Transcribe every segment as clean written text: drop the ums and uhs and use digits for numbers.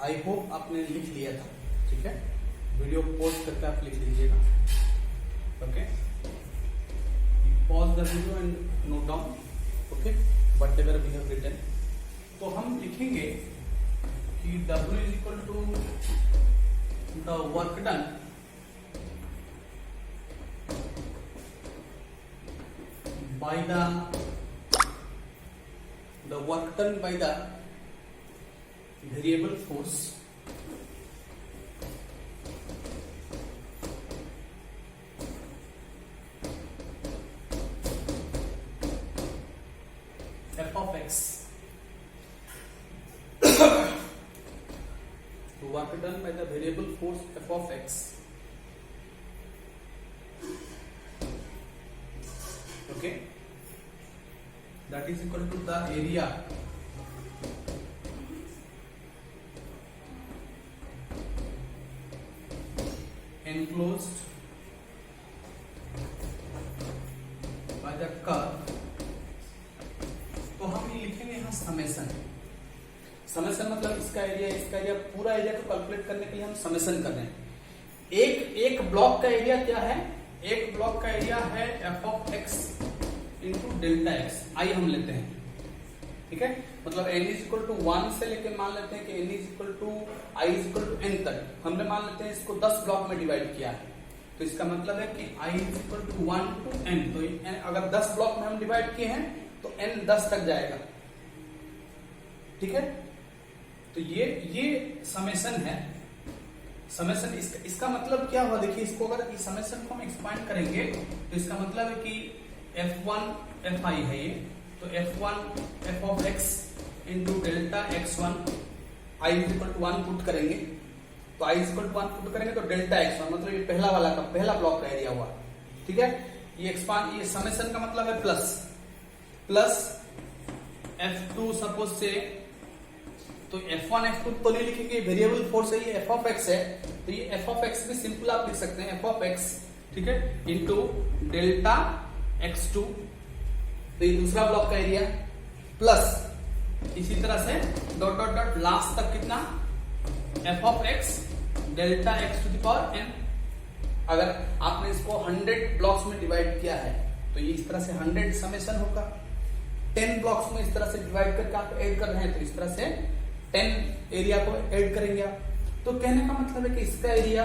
I hope आपने लिख लिया था, ठीक है। वीडियो पोस्ट करके आप लिख लीजिएगा, okay. Pause the video and note down, okay, whatever we have written. तो हम लिखेंगे कि W is equal to the work done by the work done by the variable force f of x, the work done by the variable force f of x, okay, that is equal to the area enclosed by the curve। तो हम ये लिखेंगे यहाँ summation. Summation मतलब इसका area पूरा area को calculate करने के लिए हम समेसन कर रहे हैं। एक ब्लॉक का एरिया क्या है? एक ब्लॉक का एरिया है f of x into delta x, i हम लेते हैं, ठीक है। मतलब n इज इक्वल टू 1 से लेके मान लेते हैं कि n is equal to i is equal to n तक हमने मान लेते हैं इसको 10 ब्लॉक में डिवाइड किया है। तो इसका मतलब है कि i is equal to 1 to n। तो अगर 10 ब्लॉक में हम डिवाइड किए हैं तो n 10 तक जाएगा, ठीक है। तो ये समेसन है। समेसन इसका मतलब क्या हुआ? देखिए, इसको अगर इस समेसन को हम एक्सपांड करेंगे तो इसका मतलब है कि f1 fi है ये, तो f1 f of x into delta x1 i is equal to 1 put करेंगे, तो i is equal to 1 put करेंगे तो डेल्टा x1 मतलब ये पहला ब्लॉक का एरिया हुआ, ठीक है। ये समेसन का मतलब है प्लस f2 सपोज से, तो f1 f2 तो नहीं लिखेंगे, वेरिएबल फोर्स है, ये f of x है, तो ये f of x भी सिंपल आप लिख सकते हैं f of x, ठीक है, इंटू डेल्टा x2, तो ये दूसरा ब्लॉक का एरिया, प्लस इसी तरह से डॉट डॉट डॉट लास्ट तक कितना f of x delta x to the power n। अगर आपने इसको 100 ब्लॉक्स में डिवाइड किया है तो ये इस तरह से 100 समेसन होगा। 10 ब्लॉक्स में इस तरह से डिवाइड करके आप ऐड कर रहे हैं तो इस तरह से 10 एरिया को ऐड करेंगे आप। तो कहने का मतलब है कि इसका एरिया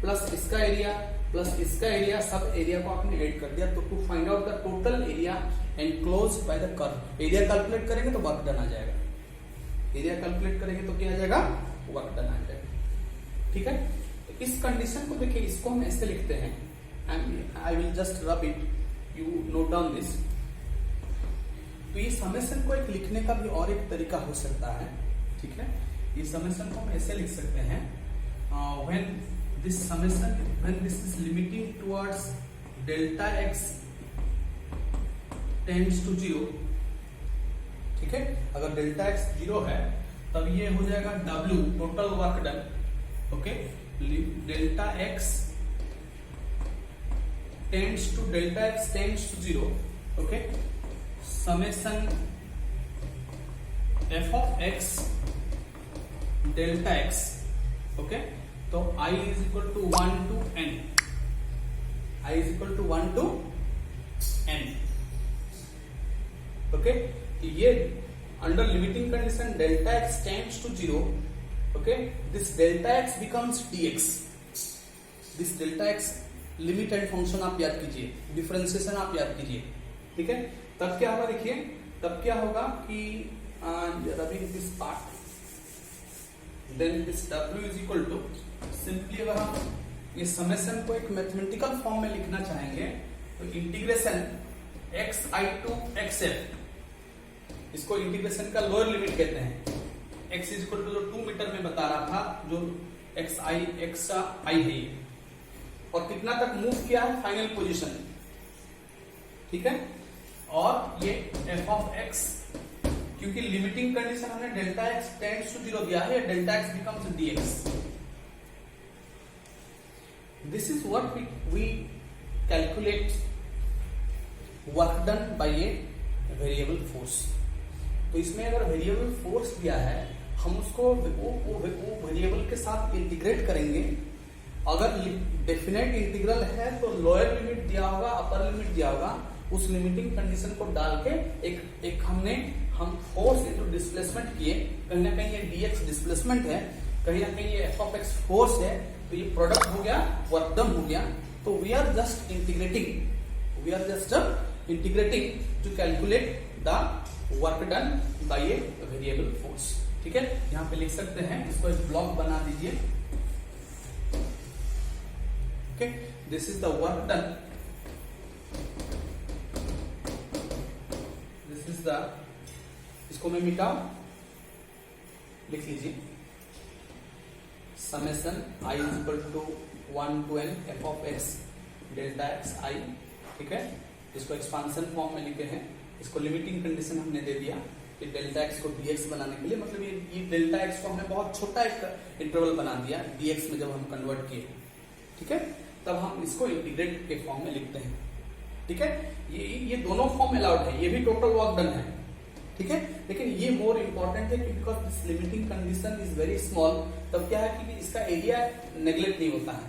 प्लस इसका एरिया प्लस इसका एरिया, सब एरिया को आपने ऐड कर दिया। तो to find out the total area enclosed by the curve, area calculate करेंगे तो वर्क डन आ जाएगा। एरिया कैलकुलेट करेंगे तो क्या आ जाएगा? वर्क डन आ जाएगा, ठीक है। तो इस कंडीशन को देखिए, इसको हम ऐसे लिखते हैं, and I will just rub it, you note down this. तो ये समेसन को एक लिखने का भी और एक तरीका हो सकता है, ठीक है। ये समेसन को हम ऐसे लिख सकते हैं, when this summation, when this is limiting towards delta x tends to 0, ठीक है। अगर डेल्टा x 0 है तब ये हो जाएगा W total work done, okay. Delta x tends to 0, okay, summation f of x delta x, okay. तो i is equal to 1 to n, i is equal to 1 to n, okay. ये under limiting condition delta x tends to 0, okay, this delta x becomes dx। This delta x limited function आप याद कीजिए, differentiation आप याद कीजिए, ठीक है। तब क्या होगा? देखिए, तब क्या होगा कि rubbing this part, then this w is equal to, simply अगर हम इस समेसन को एक मैथमेटिकल फॉर्म में लिखना चाहेंगे तो इंटीग्रेशन xi टू xf, इसको इंटीग्रेशन का लोअर लिमिट कहते हैं। x इज इक्वल टू जो 2 मीटर में बता रहा था, जो xi है, और कितना तक मूव किया है? फाइनल पोजीशन, ठीक है। और ये f of x, क्योंकि लिमिटिंग कंडीशन हमने डेल्टा x टेंड्स टू 0 दिया है, delta x becomes dx। This is what we calculate work done by a variable force। तो इसमें अगर वेरिएबल फोर्स दिया है, हम उसको वो वेरिएबल के साथ इंटीग्रेट करेंगे। अगर डेफिनेट इंटीग्रल है तो लोअर लिमिट दिया होगा, अपर लिमिट दिया होगा, उस लिमिटिंग कंडीशन को डाल के एक हम फोर्स इनटू डिस्प्लेसमेंट किए, कहीं ना कहीं ये dx डिस्प्लेसमेंट है, कहीं ना कहीं ये एफ ऑफ एक्स फोर्स है, तो ये प्रोडक्ट हो गया, वर्क डन हो गया। तो we are just integrating to calculate the work done by a variable force. ठीक है, यहाँ पे लिख सकते हैं, इसको एक ब्लॉक बना दीजिए। Okay, this is the work done, this is the, इसको मैं मिटाऊं, लिख लीजिए summation i is equal to 1 to n f of x delta x i। ठीक है, इसको एक्सपांशन फॉर्म में लिखे हैं, इसको लिमिटिंग कंडीशन हमने दे दिया कि डेल्टा x को dx बनाने के लिए, मतलब ये डेल्टा x को हमने बहुत छोटा एक इंटरवल बना दिया dx में जब हम कन्वर्ट किए। ठीक है, तब हम इसको इंटीग्रेट के फॉर्म में लिखते हैं। ठीक है, ये दोनों फॉर्म अलाउड है, ये भी टोटल वर्क डन है। ठीक है, लेकिन ये मोर इंपॉर्टेंट है कि because this limiting condition is very small, तब क्या है कि इसका एरिया नेग्लेक्ट नहीं होता है।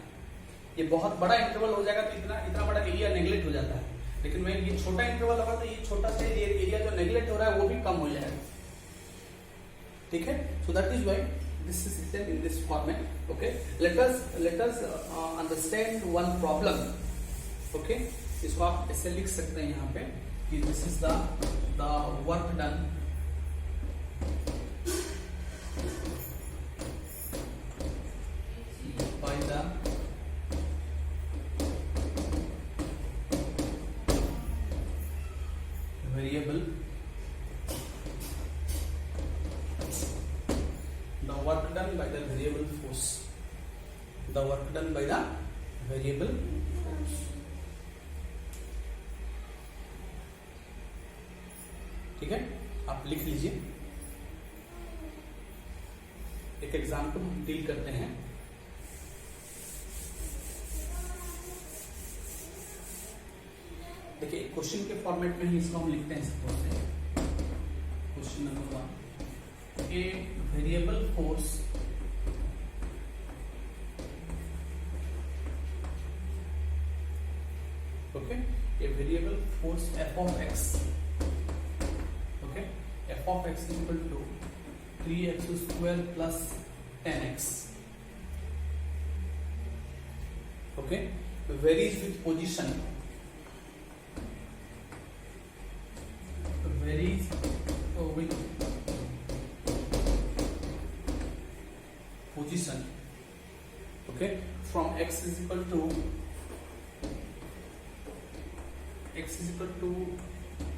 ये बहुत बड़ा इंटरवल हो जाएगा तो इतना बड़ा एरिया नेग्लेक्ट हो जाता है, लेकिन मैं ये छोटा इंटरवल होगा तो ये छोटा सा एरिया जो नेग्लेक्ट हो रहा है वो भी कम हो जाएगा। ठीक है, so that is why this is written in this format. Okay, let us understand one problem. Okay, इसको आप ऐसे लिख सकते हैं यहाँ पे कि this is the work done by the variable, the work done by the variable force, the work done by the variable force। ठीक है, आप लिख लीजिए। एक एग्जाम्पल हम डील करते हैं। देखिए, क्वेश्चन के फॉर्मेट में ही इसको हम लिखते हैं। Question number 1, a variable force okay, a variable force f of x, okay, f of x equal to 3x square plus 10x, okay, varies with position, varies with position, okay, from x is equal to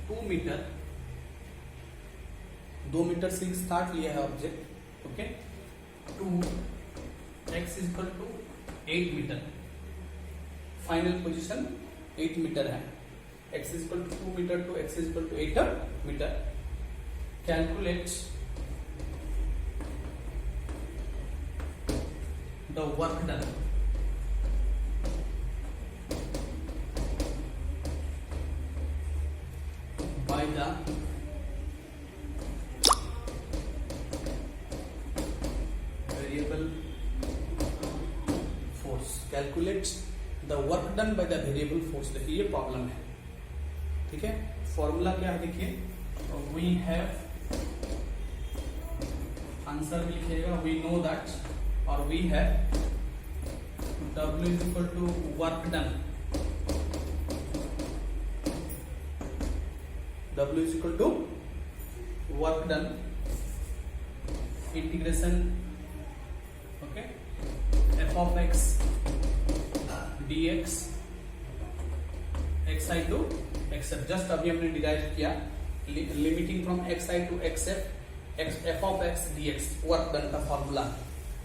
2 metre, 2 metre से start लिया है object, okay, two x is equal to 8 metre, final position 8 metre है। x is equal to 2 meter to x is equal to 8 meter. Calculate the work done by the variable force. Calculate the work done by the variable force। देखिए ये problem है। ठीक है, formula क्या है देखिए, we have, answer भी लिखिएगा, वी नो दैट, और we have W is equal to work done, W is equal to work done integration, okay, f of x dx xi to xf, just अभी हमने derive किया, limiting from xi to xf, f of x dx, work done का formula.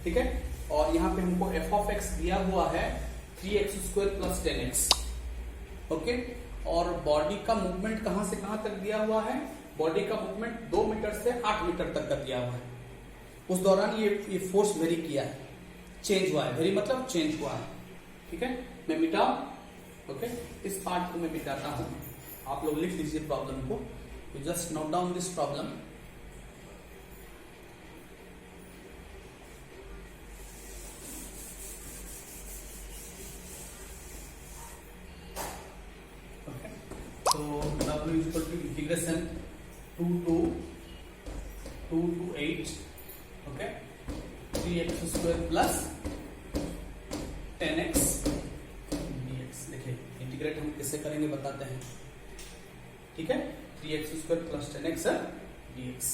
ठीक है, और यहाँ पे हमको f ऑफ x दिया हुआ है 3x square plus 10x, okay, और बॉडी का मूवमेंट कहां से कहां तक दिया हुआ है, बॉडी का मूवमेंट 2 मीटर से 8 मीटर तक का दिया हुआ है। उस दौरान ये फोर्स वेरी किया है, चेंज हुआ है, वेरी मतलब चेंज हुआ है। ठीक है, मैं मिटाऊं, ओके, इस पार्ट को मैं मिटाता हूं, आप लोग लिख लीजिए प्रॉब्लम को, just note down this problem. तो w is equal to integration 2 to 8 okay 3x square plus 10x dx। देखिए इंटीग्रेट हम कैसे करेंगे बताते हैं, ठीक है। 3x square plus 10x dx।